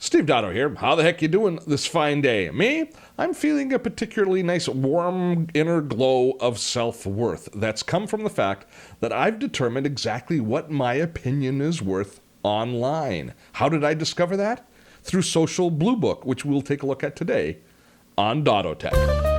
Steve Dotto here. How the heck you doing this fine day? Me? I'm feeling a particularly nice warm inner glow of self-worth that's come from the fact that I've determined exactly what my opinion is worth online. How did I discover that? Through Social Blue Book, which we'll take a look at today on Dottotech.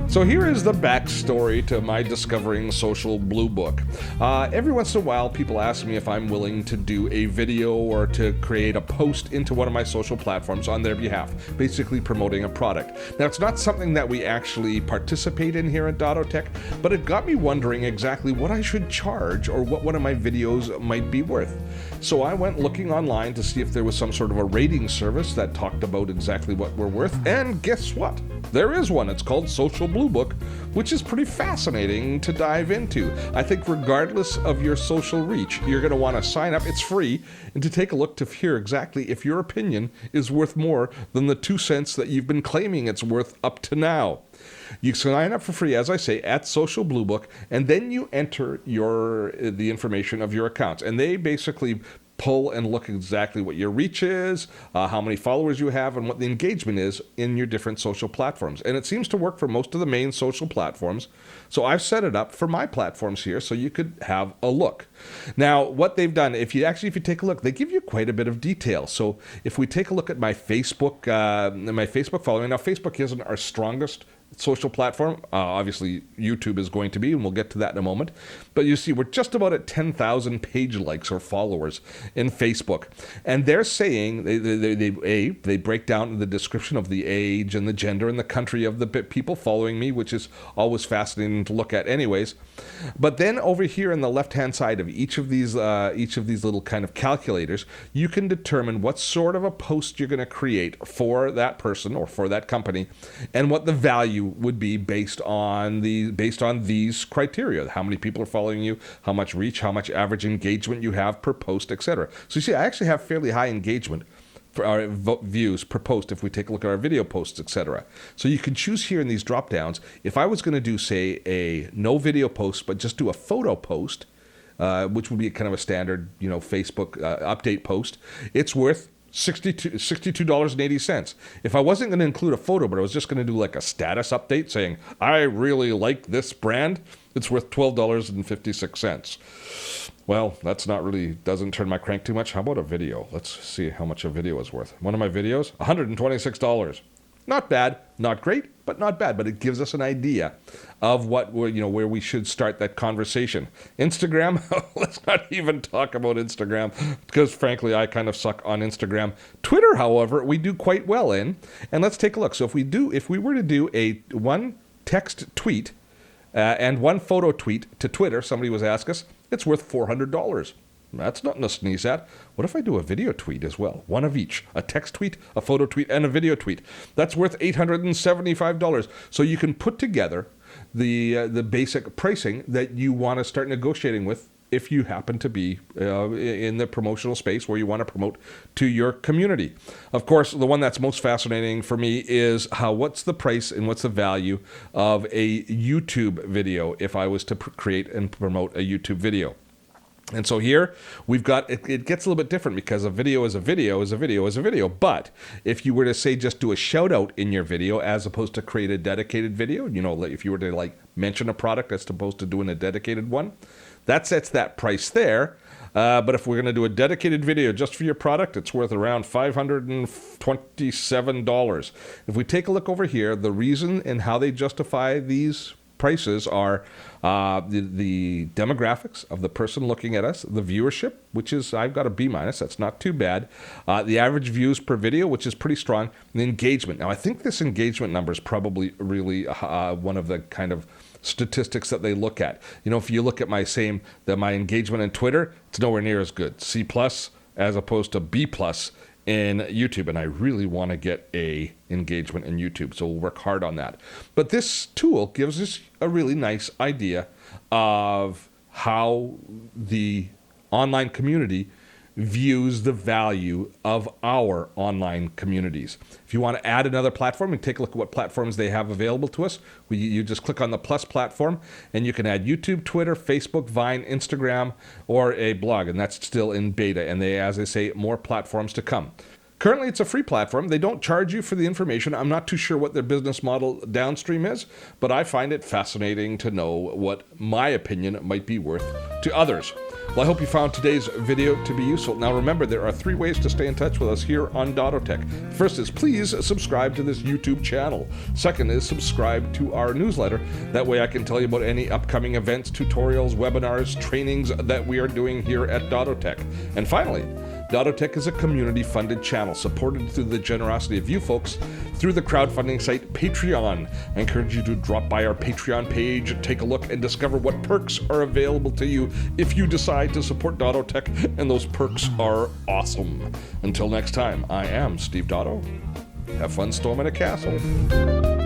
So here is the backstory to my discovering Social Blue Book. Every once in a while, people ask me if I'm willing to do a video or to create a post into one of my social platforms on their behalf, basically promoting a product. Now, it's not something that we actually participate in here at Dottotech, but it got me wondering exactly what I should charge or what one of my videos might be worth. So I went looking online to see if there was some sort of a rating service that talked about exactly what we're worth, and guess what? There is one. It's called Social Blue Book, which is pretty fascinating to dive into. I think regardless of your social reach, you're going to want to sign up. It's free, and to take a look to hear exactly if your opinion is worth more than the 2 cents that you've been claiming it's worth up to now. You sign up for free, as I say, at Social Blue Book, and then you enter the information of your accounts, and they basically pull and look exactly what your reach is, how many followers you have, and what the engagement is in your different social platforms. And it seems to work for most of the main social platforms. So I've set it up for my platforms here so you could have a look. Now, what they've done, if you take a look, they give you quite a bit of detail. So if we take a look at my Facebook following, now Facebook isn't our strongest social platform. Obviously, YouTube is going to be, and we'll get to that in a moment. But you see, we're just about at 10,000 page likes or followers in Facebook. And they're saying, they break down in the description of the age and the gender and the country of the people following me, which is always fascinating to look at anyways. But then over here on the left-hand side of each of these little kind of calculators, you can determine what sort of a post you're going to create for that person or for that company, and what the value would be based on these criteria. How many people are following you, how much reach, how much average engagement you have per post, etc. So you see, I actually have fairly high engagement for our views per post if we take a look at our video posts, etc. So you can choose here in these drop downs. If I was going to do, say, a no video post but just do a photo post, which would be kind of a standard, Facebook update post, it's worth $62.80. If I wasn't going to include a photo, but I was just going to do like a status update saying, I really like this brand, it's worth $12.56. Well, that's not really, doesn't turn my crank too much. How about a video? Let's see how much a video is worth. One of my videos, $126. Not bad, not great, but not bad. But it gives us an idea of where we should start that conversation. Instagram, let's not even talk about Instagram because frankly, I kind of suck on Instagram. Twitter, however, we do quite well in. And let's take a look. So if we were to do one text tweet and one photo tweet to Twitter, somebody was asking us, it's worth $400. That's nothing to sneeze at. What if I do a video tweet as well? One of each. A text tweet, a photo tweet, and a video tweet. That's worth $875. So you can put together the basic pricing that you want to start negotiating with if you happen to be in the promotional space where you want to promote to your community. Of course, the one that's most fascinating for me is what's the price and what's the value of a YouTube video if I was to create and promote a YouTube video. And so here we've got, it gets a little bit different because a video is a video is a video is a video. But if you were to say just do a shout out in your video as opposed to create a dedicated video, if you were to mention a product as opposed to doing a dedicated one, that sets that price there. But if we're going to do a dedicated video just for your product, it's worth around $527. If we take a look over here, the reason and how they justify these prices are the demographics of the person looking at us, the viewership, which is, I've got a B-, that's not too bad, the average views per video, which is pretty strong, and the engagement. Now, I think this engagement number is probably really one of the kind of statistics that they look at. If you look at my engagement in Twitter, it's nowhere near as good. C+ as opposed to B+ in YouTube, and I really want to get a engagement in YouTube, so we'll work hard on that. But this tool gives us a really nice idea of how the online community views the value of our online communities. If you want to add another platform and take a look at what platforms they have available to us, you just click on the Plus platform and you can add YouTube, Twitter, Facebook, Vine, Instagram, or a blog, and that's still in beta. And they, as I say, more platforms to come. Currently, it's a free platform. They don't charge you for the information. I'm not too sure what their business model downstream is, but I find it fascinating to know what my opinion might be worth to others. Well, I hope you found today's video to be useful. Now remember, there are 3 ways to stay in touch with us here on Dottotech. First is please subscribe to this YouTube channel. Second is subscribe to our newsletter. That way I can tell you about any upcoming events, tutorials, webinars, trainings that we are doing here at Dottotech. And finally, Dottotech is a community-funded channel supported through the generosity of you folks through the crowdfunding site Patreon. I encourage you to drop by our Patreon page, take a look, and discover what perks are available to you if you decide to support Dottotech, and those perks are awesome. Until next time, I am Steve Dotto. Have fun storming a castle.